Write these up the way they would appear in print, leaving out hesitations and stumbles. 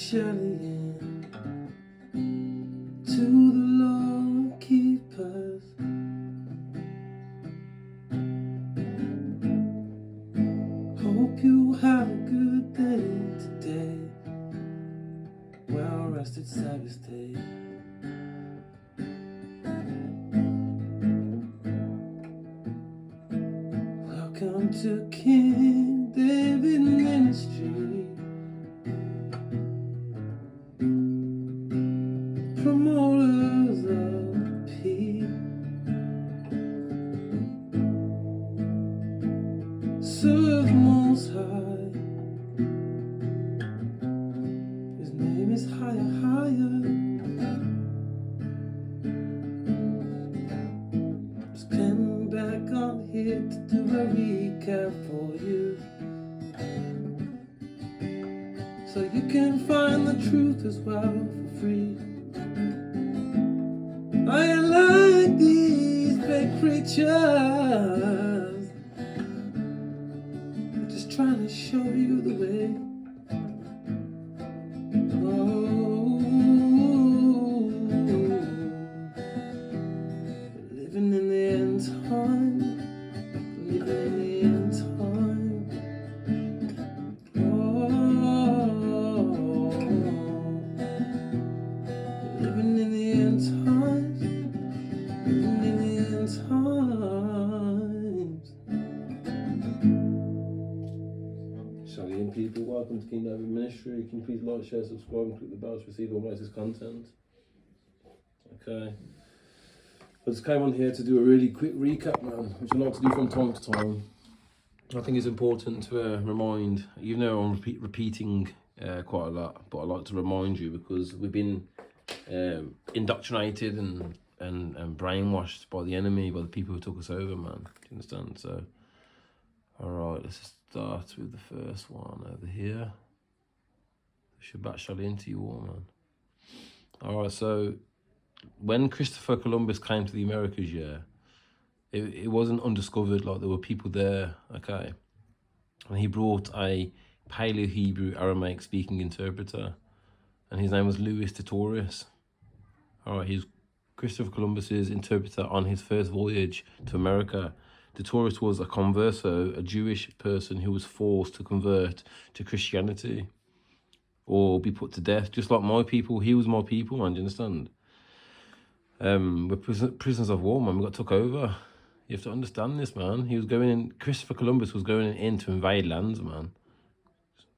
Shellying to the Lord keep us. Hope you have a good day today. Well rested Sabbath day. Welcome to King David Ministry. Promoters of peace. Serve the Most High. His name is higher, higher. Just came back on here to do a recap for you, so you can find the truth as well for free. I like these big preachers, just trying to show you the way. Oh, living in the end time, living in the end time. Oh, living in the end times, living in the end times. Shalom, people. Welcome to King David Ministry. Can you please like, share, subscribe, and click the bell to receive all latest content? Okay. I just came on here to do a really quick recap, man, which I like to do from time to time. I think it's important to remind, even though I'm repeating quite a lot, but I like to remind you because we've been indoctrinated and brainwashed by the enemy, by the people who took us over, man. Do you understand? So, all right, let's start with the first one over here. Shabbat shalom to you all, man. All right, so when Christopher Columbus came to the Americas, it wasn't undiscovered, like there were people there, okay? And he brought a Paleo-Hebrew Aramaic speaking interpreter, and his name was Louis de Torres. All right, he's Christopher Columbus's interpreter on his first voyage to America. De Torres was a converso, a Jewish person who was forced to convert to Christianity or be put to death, just like my people. He was my people, man, do you understand? We're prisoners of war, man. We got took over. You have to understand this, man. He was going in. Christopher Columbus was going in to invade lands, man.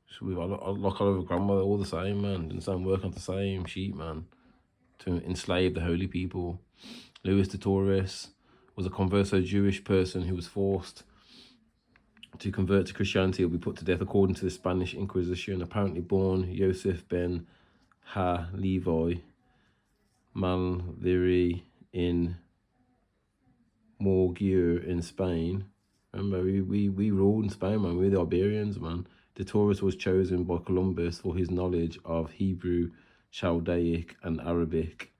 So we like all over grandmother, all the same, man. Didn't sound work on the same sheep, man, to enslave the holy people. Louis de Torres was a converso Jewish person who was forced to convert to Christianity or be put to death according to the Spanish Inquisition. Apparently born Joseph ben Ha Levi Malveri in Morgier in Spain. Remember, we ruled in Spain, man. We're the Iberians, man. De Torres was chosen by Columbus for his knowledge of Hebrew, Chaldaic, and Arabic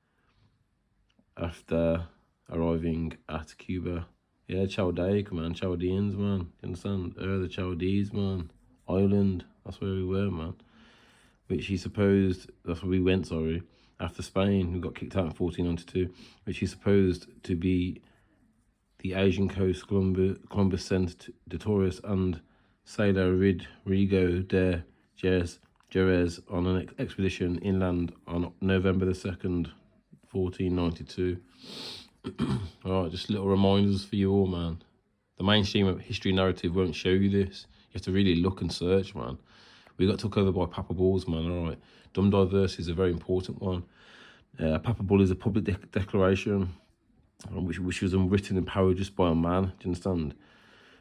after arriving at Cuba. Yeah, Chaldaic, man. Chaldeans, man. You understand? The Chaldees, man. Ireland. That's where we were, man. Which he supposed, that's where we went, sorry. After Spain, we got kicked out in 1492, which he supposed to be the Asian coast. Columbus sent de Torres and sailor Rodrigo de Jerez on an expedition inland on November the 2nd, 1492. All right, just little reminders for you all, man. The mainstream history narrative won't show you this. You have to really look and search, man. We got took over by Papa Bulls, man, all right. Dumb Diverse is a very important one. Papa Bull is a public declaration which was unwritten and powered just by a man, do you understand?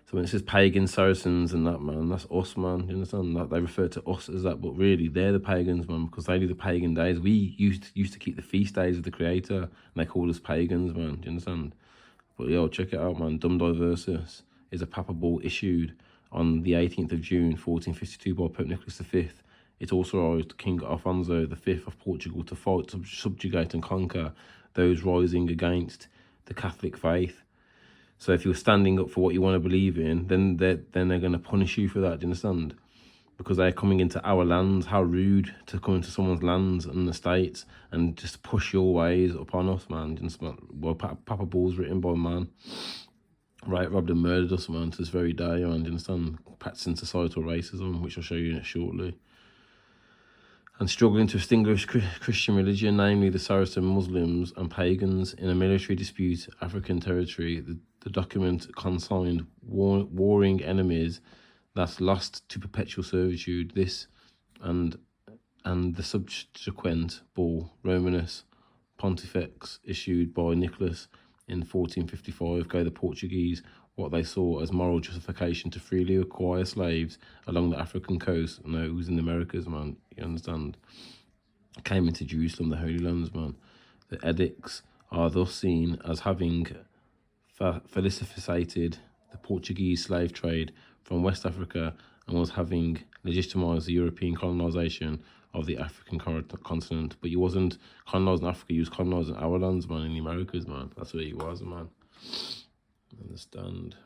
So when it says pagans, Saracens and that, man, that's us, man, do you understand? That they refer to us as that, but really they're the pagans, man, because they do the pagan days. We used to keep the feast days of the Creator, and they called us pagans, man, do you understand? But yo, check it out, man. Dumb Diversus is a Papa Bull issued on the 18th of June, 1452 by Pope Nicholas V. It authorised King Alfonso V of Portugal to fight, subjugate and conquer those rising against the Catholic faith. So if you're standing up for what you want to believe in, then they're going to punish you for that, do you understand? because they're coming into our lands. How rude to come into someone's lands and the states and just push your ways upon us, man. Just, well, Papa Ball's written by man. Right, robbed and murdered us, man, to this very day, man. Do you understand? Practicing societal racism, which I'll show you shortly. And struggling to extinguish Christian religion, namely the Saracen Muslims and pagans, in a military dispute, African territory. The document consigned warring enemies that's lost to perpetual servitude. This and the subsequent bull, Romanus Pontifex, issued by Nicholas in 1455, gave the Portuguese what they saw as moral justification to freely acquire slaves along the African coast. No, it was in the Americas, man. You understand? Came into Jerusalem, the Holy Lands, man. The edicts are thus seen as having felicitated the Portuguese slave trade from West Africa and was having legitimised the European colonisation of the African continent. But he wasn't colonising Africa, he was colonising our lands, man, in the Americas, man. That's what he was, man. Understand?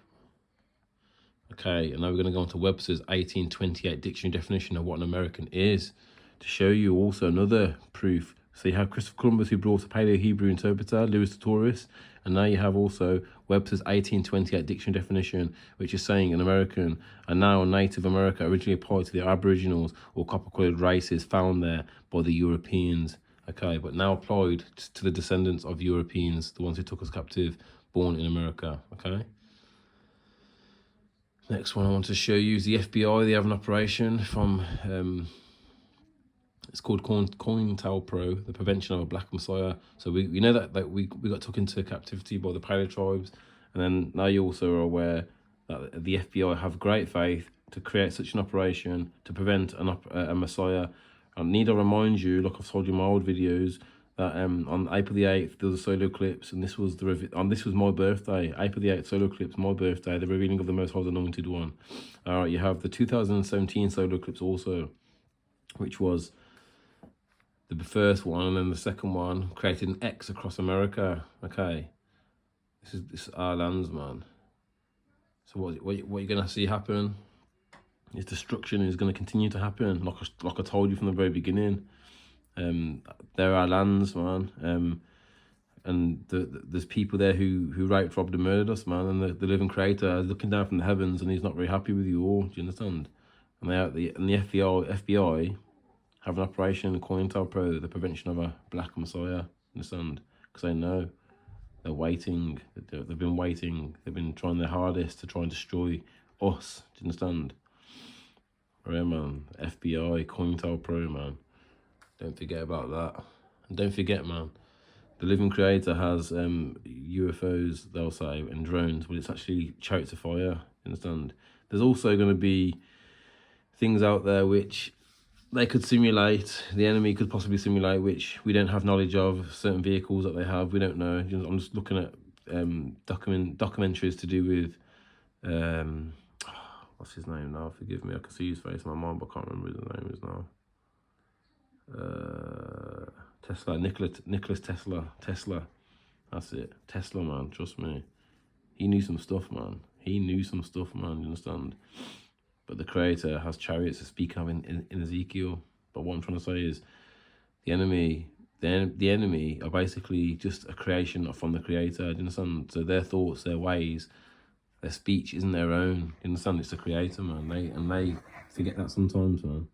Okay, and now we're going to go on to Webster's 1828 dictionary definition of what an American is, to show you also another proof. So you have Christopher Columbus, who brought a Paleo-Hebrew interpreter, Lewis the Taurus, and now you have also Webster's 1828 dictionary definition, which is saying an American, and now Native America, originally applied to the Aboriginals or copper-coloured races found there by the Europeans. Okay, but now applied to the descendants of Europeans, the ones who took us captive, born in America. Okay. Next one I want to show you is the FBI. They have an operation from it's called COINTELPRO, the prevention of a black messiah. So we know that we got took into captivity by the Paleo tribes, and then now you also are aware that the FBI have great faith to create such an operation to prevent a messiah. I need to remind you, like I've told you in my old videos, that on April the 8th there was a solar eclipse, and this was this was my birthday. April the 8th, solar eclipse, my birthday, the revealing of the Most High's Anointed One. All right, you have the 2017 solar eclipse also, which was the first one, and then the second one created an X across America. Okay, this is our lands, man. So what you're gonna see happen is destruction is gonna continue to happen, like I told you from the very beginning. There are lands, man, and there's people there who raped, robbed, and murdered us, man. And the living Creator is looking down from the heavens, and he's not very happy with you all. Do you understand? And the FBI have an operation COINTELPRO, the prevention of a black messiah. Understand? Because they know they're waiting. They've been waiting. They've been trying their hardest to try and destroy us. Do you understand? Right, man. FBI COINTELPRO, man. Don't forget about that. And don't forget, man, the living Creator has UFOs, they'll say, and drones, but it's actually chariots of fire. You understand? There's also going to be things out there which they could simulate, the enemy could possibly simulate, which we don't have knowledge of. Certain vehicles that they have, we don't know. I'm just looking at documentaries to do with what's his name now? Forgive me, I can see his face in my mind, but I can't remember his name is now. Tesla, Nicholas Tesla. That's it. Tesla, man, trust me. He knew some stuff, man. You understand? But the Creator has chariots to speak of in Ezekiel. But what I'm trying to say is the enemy are basically just a creation from the Creator. Do you understand? So their thoughts, their ways, their speech isn't their own. You understand? It's the Creator, man. They forget that sometimes, man.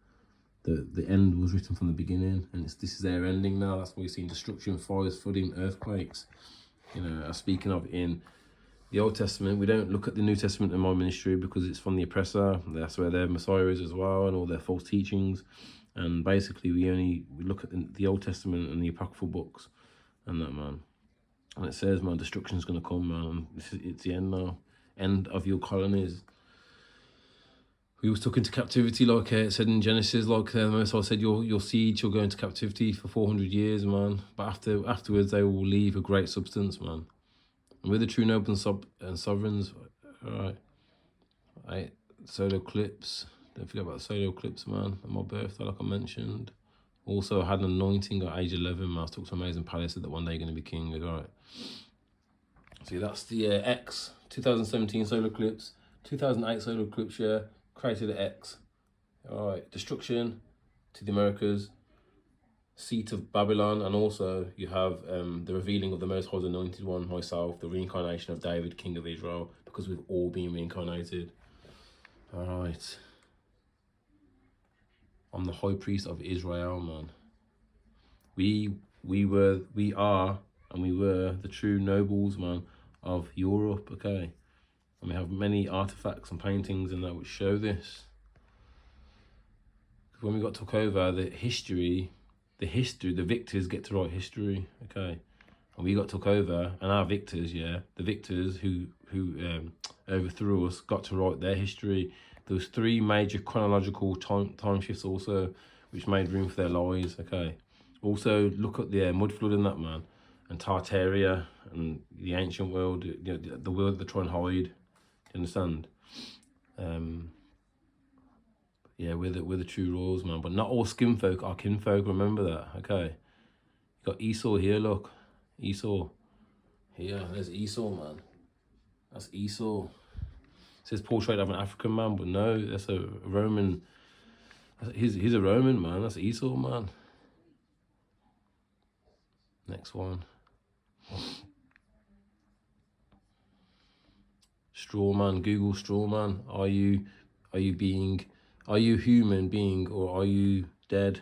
The end was written from the beginning, and this is their ending now. That's why we've seen destruction, fires, flooding, earthquakes. You know, speaking of in the Old Testament, we don't look at the New Testament in my ministry because it's from the oppressor. That's where their Messiah is as well, and all their false teachings. And basically, we look at the Old Testament and the apocryphal books, and that, man. And it says, man, destruction's gonna come, man. It's the end now. End of your colonies. We was took into captivity, like it said in Genesis, like the Most High said, your seed shall go into captivity for 400 years, man. But afterwards, they will leave a great substance, man. And we're the true noble and sovereigns. All right. Solar eclipse. Don't forget about the solar eclipse, man. On my birthday, like I mentioned. Also, I had an anointing at age 11, man. I was talking to Amazing Palace, said that one day you're going to be king. All right. See, that's the X 2017 solar eclipse. 2008 solar eclipse, yeah. Created an X. All right, destruction to the Americas, seat of Babylon, and also you have the revealing of the Most High's Anointed One, myself, the reincarnation of David, King of Israel, because we've all been reincarnated. All right. I'm the High Priest of Israel, man. We are, and we were the true nobles, man, of Europe, okay? And we have many artifacts and paintings and that which show this. Because when we got took over, the victors get to write history, okay? And we got took over, and our victors, the victors who overthrew us got to write their history. There was 3 major chronological time shifts also, which made room for their lies, okay? Also, look at the mud flood in that, man, and Tartaria, and the ancient world, the world that they try and hide. Do you understand? Yeah, we're the true royals, man. But not all skin folk are kinfolk. Remember that, okay? You got Esau here. Look, Esau. Here, there's Esau, man. That's Esau. It says portrait of an African man, but no, that's a Roman. He's a Roman, man. That's Esau, man. Next one. Straw man. Google straw man. Are you human being, or are you dead?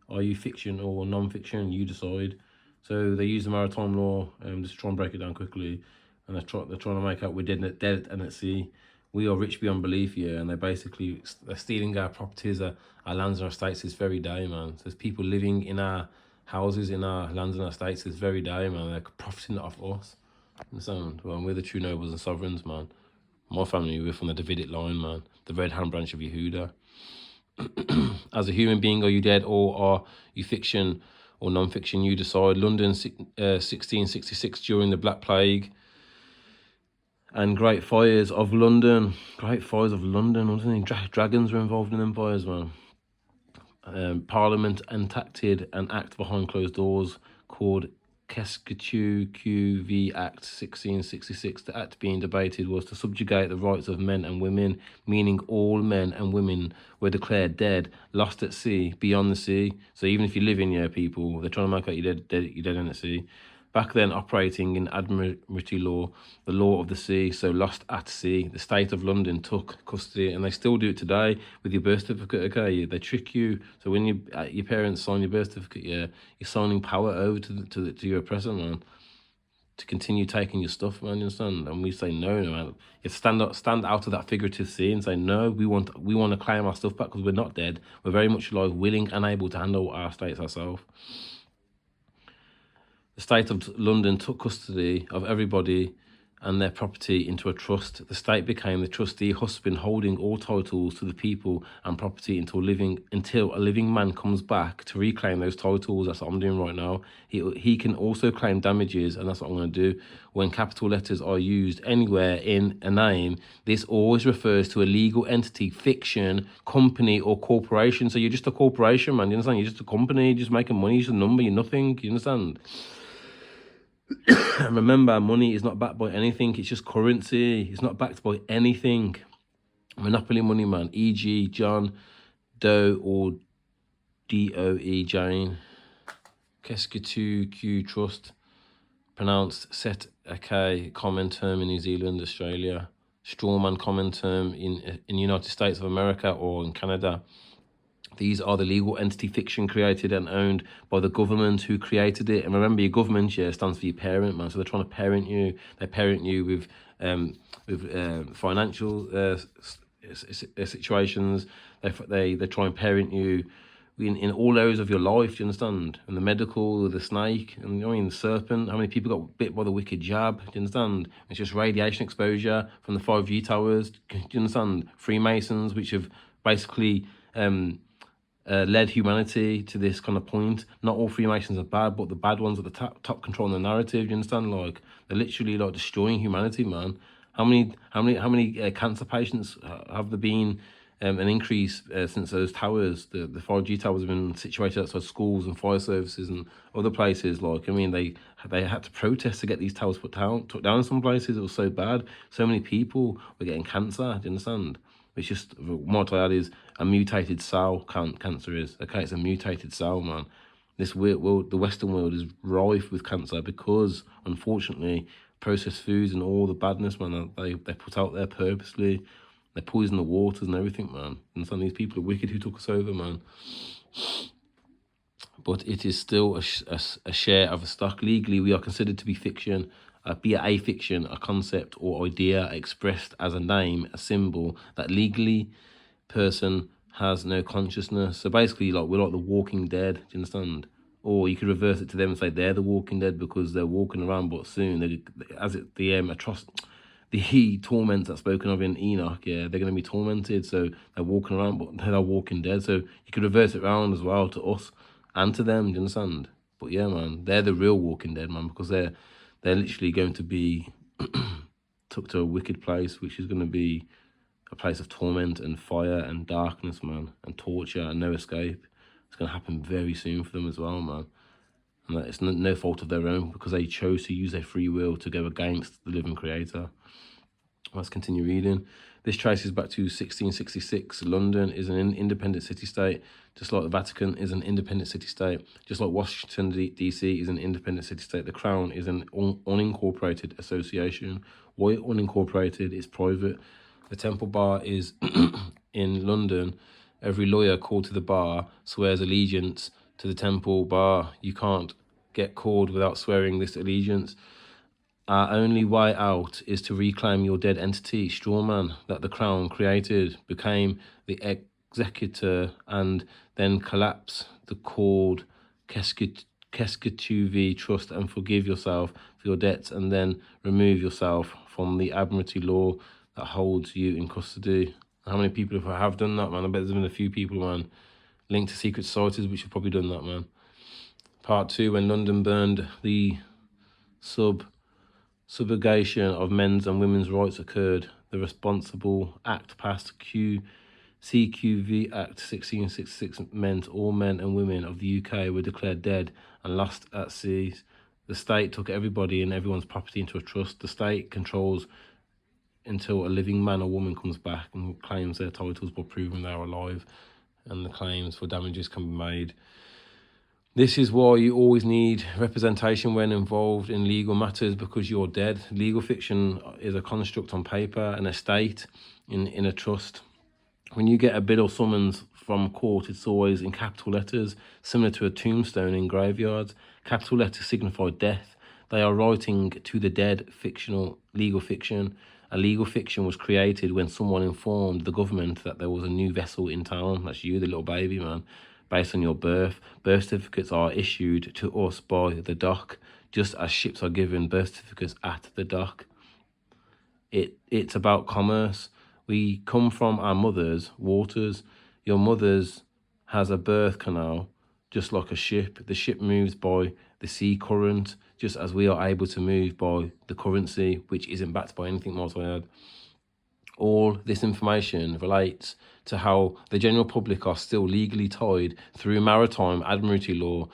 Are you fiction or non-fiction? You decide. So they use the maritime law, just to try and break it down quickly, and they're trying to make out we're dead and at sea. We are rich beyond belief, yeah, and they're stealing our properties, our lands and our estates this very day, man. So there's people living in our houses, in our lands and our estates this very day, man. They're profiting off us. Understand? Well, we're the true nobles and sovereigns, man. My family, we're from the Davidic line, man. The red hand branch of Yehuda. As a human being, are you dead, or are you fiction or non-fiction? You decide. London, 1666, during the Black Plague and Great Fires of London. Great Fires of London, wasn't it? Dragons were involved in them fires, man. Parliament enacted an act behind closed doors called Kesketu QV Act 1666. The act being debated was to subjugate the rights of men and women, meaning all men and women were declared dead, lost at sea, beyond the sea. So even if you live in here, people, they're trying to make out you're dead in the sea. Back then, operating in Admiralty law, the law of the sea, so lost at sea, the state of London took custody, and they still do it today with your birth certificate, okay? They trick you. So when your parents sign your birth certificate, you're signing power over to your oppressor, man, to continue taking your stuff, man, you understand? And we say, no, man. You stand out of that figurative sea and say, no, we want to claim our stuff back because we're not dead. We're very much alive, willing and able to handle our states ourselves. The state of London took custody of everybody and their property into a trust. The state became the trustee husband, holding all titles to the people and property until a living man comes back to reclaim those titles. That's what I'm doing right now. He can also claim damages, and that's what I'm going to do. When capital letters are used anywhere in a name, this always refers to a legal entity, fiction, company, or corporation. So you're just a corporation, man. You understand? You're just a company, just making money. You're just a number. You're nothing. You understand? And remember, money is not backed by anything. It's just currency. It's not backed by anything. Monopoly money, man. E.g. John Doe or D-O-E, Jane. Kesketu Q Trust. Pronounced Set Ake, common term in New Zealand, Australia. Strawman, common term in United States of America or in Canada. These are the legal entity fiction created and owned by the government who created it. And remember, your government stands for your parent, man. So they're trying to parent you. They parent you with financial situations. They try and parent you in all areas of your life. Do you understand? And the medical, the snake, and the serpent. How many people got bit by the wicked jab? Do you understand? It's just radiation exposure from the 5G towers. Do you understand? Freemasons, which have basically led humanity to this kind of point. Not all Freemasons are bad, but the bad ones at the top controlling the narrative. You understand? Like, they're literally like destroying humanity, man. How many cancer patients have there been? An increase since those towers, the 5G towers have been situated outside schools and fire services and other places. Like, I mean, they had to protest to get these towers took down in some places. It was so bad. So many people were getting cancer. Do you understand? It's just, what I had is a mutated cell, cancer is. Okay, it's a mutated cell, man. This world, the Western world, is rife with cancer because, unfortunately, processed foods and all the badness, man, they put out there purposely. They poison the waters and everything, man. And some of these people are wicked who took us over, man. But it is still a share of a stock. Legally, we are considered to be fiction, be a fiction, a concept or idea expressed as a name, a symbol that legally person has no consciousness. So basically, like, we're like the Walking Dead. Do you understand? Or you could reverse it to them and say they're the Walking Dead because they're walking around, but soon the torment that's spoken of in Enoch, yeah, they're going to be tormented. So they're walking around, but they're Walking Dead. So you could reverse it around as well to us and to them. Do you understand? But yeah, man, they're the real Walking Dead, man, because they're literally going to be took to a wicked place, which is going to be a place of torment and fire and darkness, man, and torture and no escape. It's going to happen very soon for them as well, man. And that it's no fault of their own because they chose to use their free will to go against the living creator. Let's continue reading. This traces back to 1666. London is an independent city-state, just like the Vatican is an independent city-state, just like Washington, D.C. is an independent city-state. The Crown is an unincorporated association. Why unincorporated? It's private. The Temple Bar is in London. Every lawyer called to the bar swears allegiance to the Temple Bar. You can't get called without swearing this allegiance. Our only way out is to reclaim your dead entity, strawman, that the Crown created, became the executor, and then collapse the called Kesketuvi trust and forgive yourself for your debts, and then remove yourself from the admiralty law that holds you in custody. How many people have done that, man? I bet there's been a few people, man, linked to secret societies which have probably done that, man. Part 2, when London burned, the subrogation of men's and women's rights occurred. The responsible act passed, CQV Act 1666, meant all men and women of the UK were declared dead and lost at sea. The state took everybody and everyone's property into a trust. The state controls until a living man or woman comes back and claims their titles by proving they are alive, and the claims for damages can be made. This is why you always need representation when involved in legal matters, because you're dead. Legal fiction is a construct on paper, an estate in a trust. When you get a bill or summons from court, it's always in capital letters, similar to a tombstone in graveyards. Capital letters signify death. They are writing to the dead, fictional legal fiction. A legal fiction was created when someone informed the government that there was a new vessel in town. That's you, the little baby, man. Based on your birth, birth certificates are issued to us by the dock, just as ships are given birth certificates at the dock. It's about commerce. We come from our mother's waters. Your mother's has a birth canal, just like a ship. The ship moves by the sea current, just as we are able to move by the currency, which isn't backed by anything more to add. All this information relates to how the general public are still legally tied through maritime admiralty law.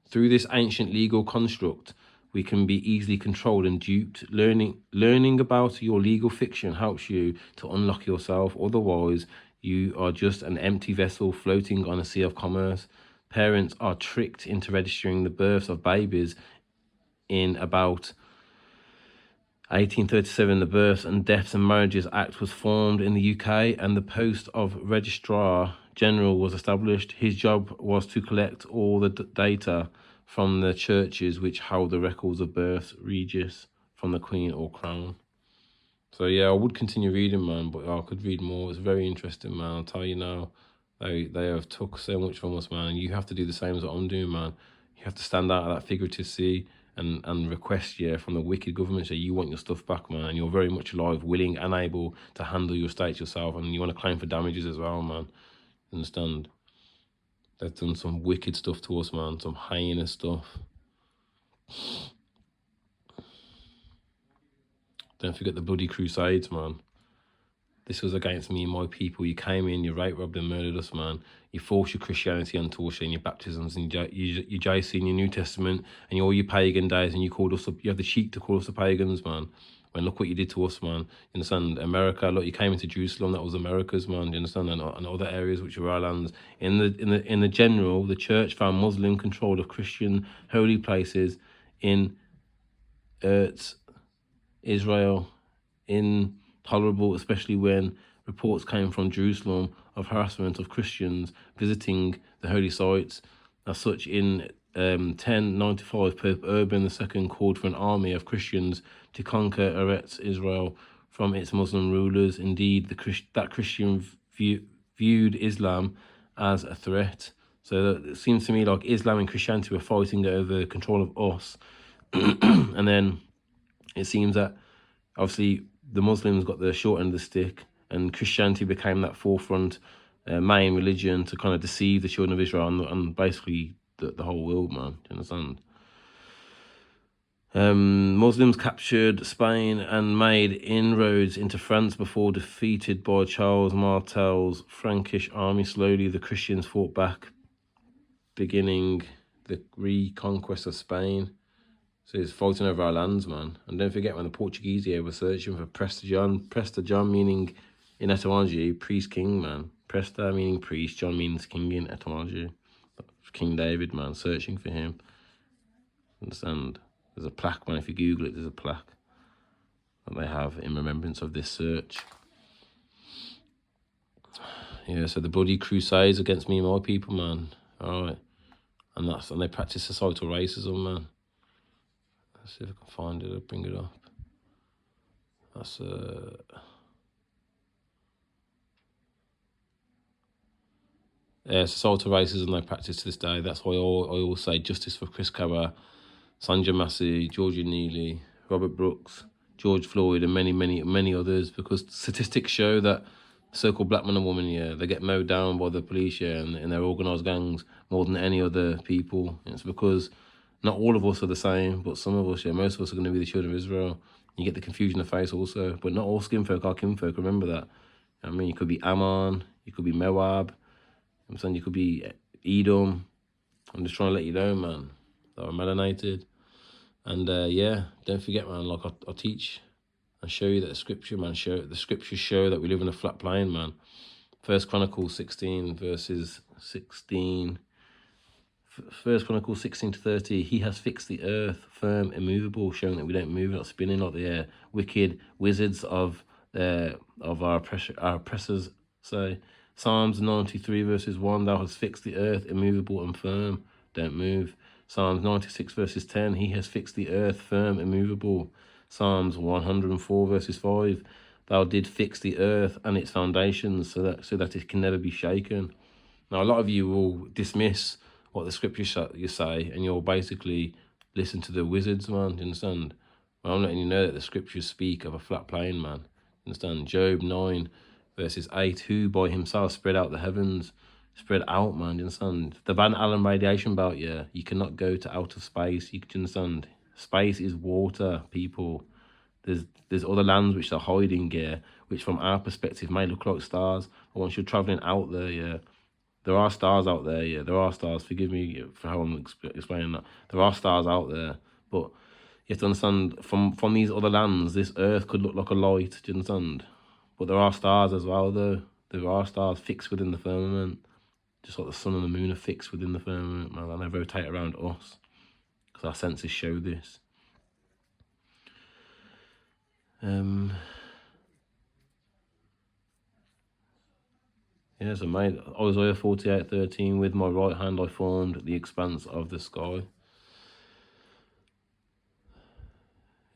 Through this ancient legal construct, we can be easily controlled and duped. Learning about your legal fiction helps you to unlock yourself. Otherwise, you are just an empty vessel floating on a sea of commerce. Parents are tricked into registering the births of babies in about 1837. The Births and Deaths and Marriages Act was formed in the UK, and the post of Registrar General was established. His job was to collect all the data from the churches which held the records of births, regis from the Queen or Crown. So yeah, I would continue reading, man, but I could read more. It's very interesting, man. I'll tell you now, they have took so much from us, man, and you have to do the same as what I'm doing, man. You have to stand out of that figurative sea and request, yeah, from the wicked government that you want your stuff back, man. And you're very much alive, willing and able to handle your estates yourself, and you want to claim for damages as well, man. Understand? They've done some wicked stuff to us, man. Some heinous stuff. Don't forget the bloody crusades, man. This was against me and my people. You came in, you raped, robbed and murdered us, man. You forced your Christianity onto us in your baptisms and your JC in your New Testament and all your pagan days, and you called us up. You had the cheek to call us the pagans, man. When look what you did to us, man. You understand? America, look, you came into Jerusalem, that was America's, man. You understand? And other areas which were our lands. In the general, the church found Muslim control of Christian holy places in Eretz Israel intolerable, especially when reports came from Jerusalem of harassment of Christians visiting the holy sites. As such, in 1095, Pope Urban II called for an army of Christians to conquer Eretz Israel from its Muslim rulers. Indeed, that Christian viewed Islam as a threat. So it seems to me like Islam and Christianity were fighting over control of us. And then it seems that obviously the Muslims got the short end of the stick, and Christianity became that forefront main religion to kind of deceive the children of Israel and basically the whole world, man. Do you understand? Muslims captured Spain and made inroads into France before defeated by Charles Martel's Frankish army. Slowly, the Christians fought back, beginning the reconquest of Spain. So it's fighting over our lands, man. And don't forget, when the Portuguese here were searching for Prester John meaning in etymology, priest king, man. Prester meaning priest, John means king in etymology. King David, man, searching for him. Understand? There's a plaque, man. If you Google it, there's a plaque that they have in remembrance of this search. Yeah, so the bloody crusades against me and my people, man. All right. And they practice societal racism, man. Let's see if I can find it. I'll bring it up. That's societal racism they practice to this day. That's why I always say justice for Chris Cabra, Sandra Massey, Georgia Neely, Robert Brooks, George Floyd, and many others, because statistics show that so-called black man and woman, yeah, they get mowed down by the police, yeah, and in their organised gangs more than any other people. It's because not all of us are the same, but some of us, yeah, most of us are going to be the children of Israel. You get the confusion of face also, but not all skin folk are kinfolk, remember that. I mean, you could be Ammon, you could be Moab, I'm saying you could be Edom. I'm just trying to let you know, man, that I'm melanated. And yeah, don't forget, man, like I teach and show you that the scriptures show that we live in a flat plane, man. 1 Chronicles 16 verses 16. 1 Chronicles 16 to 30. He has fixed the earth firm, immovable, showing that we don't move, not spinning like the wicked wizards of our oppressors say. Psalms 93 verses 1. Thou hast fixed the earth, immovable and firm, don't move. Psalms 96 verses 10. He has fixed the earth firm, immovable. Psalms 104 verses 5. Thou did fix the earth and its foundations so that it can never be shaken. Now, a lot of you will dismiss what the scriptures you say, and you'll basically listen to the wizards, man. Do you understand? Well, I'm letting you know that the scriptures speak of a flat plane, man. You understand? Job 9 verses 8. Who by himself spread out the heavens? Spread out, man. Do you understand? The Van Allen radiation belt, yeah. You cannot go to outer space. You can understand? Space is water, people. There's other lands which are hiding, yeah, which from our perspective may look like stars. But once you're travelling out there, yeah, there are stars out there, yeah. There are stars. Forgive me for how I'm explaining that. There are stars out there. But you have to understand, from these other lands, this earth could look like a light. Do you understand? But there are stars as well, though. There are stars fixed within the firmament. Just like the sun and the moon are fixed within the firmament, man. And they rotate around us. Because our senses show this. Yeah, so mate, Isaiah 48:13, with my right hand I formed the expanse of the sky.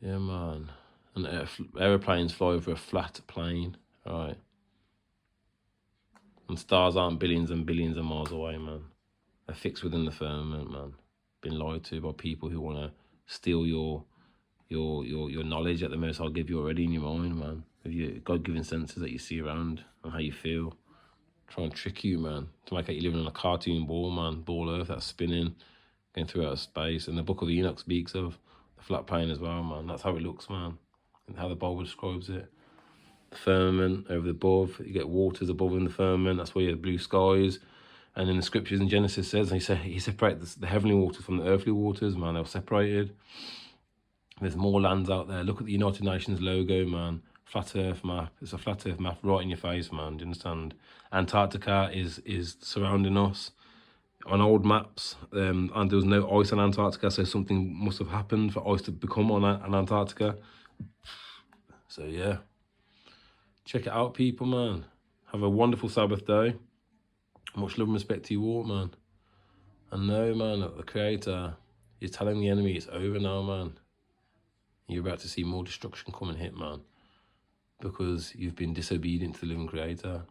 Yeah, man. And aeroplanes fly over a flat plane, right? And stars aren't billions and billions of miles away, man. They're fixed within the firmament, man. Been lied to by people who want to steal your knowledge that the Most High give you already in your mind, man. With your God-given senses that you see around and how you feel. Try and trick you, man, to make out you living on a cartoon ball, man. Ball earth that's spinning, going through outer space. And the Book of Enoch speaks of the flat plane as well, man. That's how it looks, man. And how the Bible describes it. The firmament over the above. You get waters above in the firmament. That's where you have blue skies. And in the scriptures in Genesis says, he separated the heavenly waters from the earthly waters, man. They were separated. There's more lands out there. Look at the United Nations logo, man. Flat Earth map. It's a flat Earth map right in your face, man. Do you understand? Antarctica is surrounding us. On old maps, and there was no ice on Antarctica, so something must have happened for ice to become on Antarctica. So yeah, check it out, people, man. Have a wonderful Sabbath day. Much love and respect to you all, man. And know, man, that the Creator is telling the enemy it's over now, man. You're about to see more destruction come and hit, man, because you've been disobedient to the living Creator,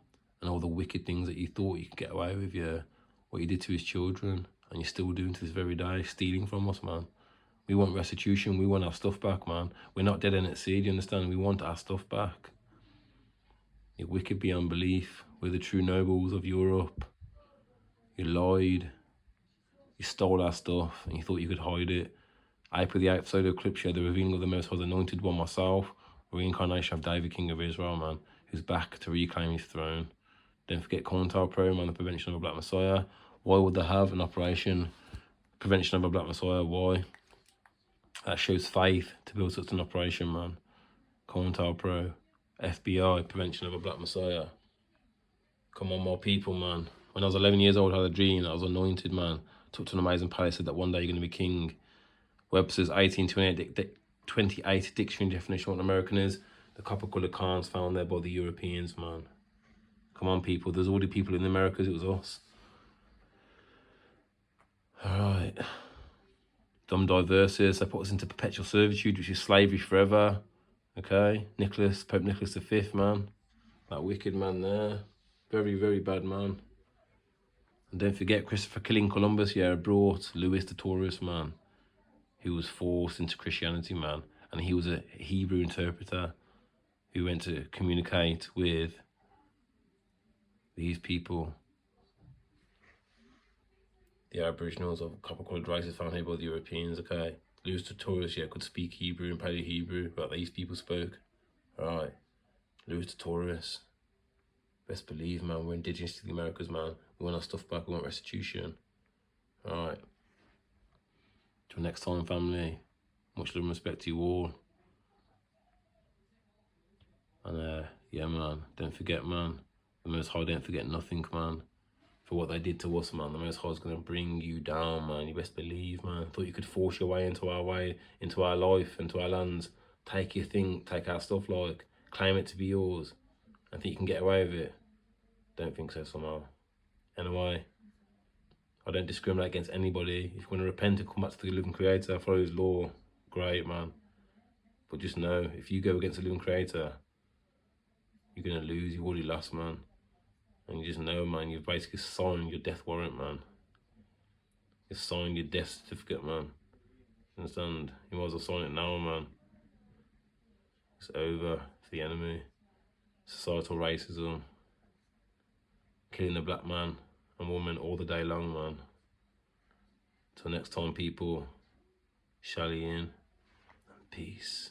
and all the wicked things that you thought you could get away with, what you did to his children, and you're still doing to this very day, stealing from us, man. We want restitution. We want our stuff back, man. We're not dead in at sea, do you understand? We want our stuff back. You're wicked beyond belief. We're the true nobles of Europe. You lied. You stole our stuff, and you thought you could hide it. April the 8th solar eclipse showed the revealing of the Most High's anointed one, myself, reincarnation of David, King of Israel, man, who's back to reclaim his throne. Don't forget Corntail Pro, man, the prevention of a Black Messiah. Why would they have an operation, prevention of a Black Messiah? Why? That shows faith to build such an operation, man. Corntail Pro, FBI, prevention of a Black Messiah. Come on, more people, man. When I was 11 years old, I had a dream that I was anointed, man. Took to an amazing palace, said that one day you're going to be king. Webster's 1828 dictionary definition of what an American is. The copper-coloured cans found there by the Europeans, man. Come on, people. There's already people in the Americas. It was us. All right. Dumb diverses. They put us into perpetual servitude, which is slavery forever. Okay. Pope Nicholas V, man. That wicked man there. Very, very bad man. And don't forget Christopher killing Columbus, brought Louis the Taurus, man, who was forced into Christianity, man. And he was a Hebrew interpreter who went to communicate with these people, the Aboriginals of copper-coloured races found here by the Europeans, okay? Louis the Taurus, could speak Hebrew and Paleo-Hebrew, like these people spoke. Alright, Louis the Taurus. Best believe, man, we're indigenous to the Americas, man. We want our stuff back, we want restitution. Alright. Till next time, family. Much love and respect to you all. And yeah, man, don't forget, man. The Most High don't forget nothing, man. For what they did to us, man. The Most High is going to bring you down, man. You best believe, man. Thought you could force your way, into our life, into our lands. Take your thing, take our stuff, like, claim it to be yours. And think you can get away with it. Don't think so, somehow. Anyway, I don't discriminate against anybody. If you want to repent and come back to the living Creator, follow his law, great, man. But just know, if you go against the living Creator, you're going to lose. You've already lost, man. And you just know, man, you've basically signed your death warrant, man. You've signed your death certificate, man. Understand? You might as well sign it now, man. It's over for the enemy. Societal racism. Killing the black man and woman all the day long, man. Till next time, people. Shally in. And peace.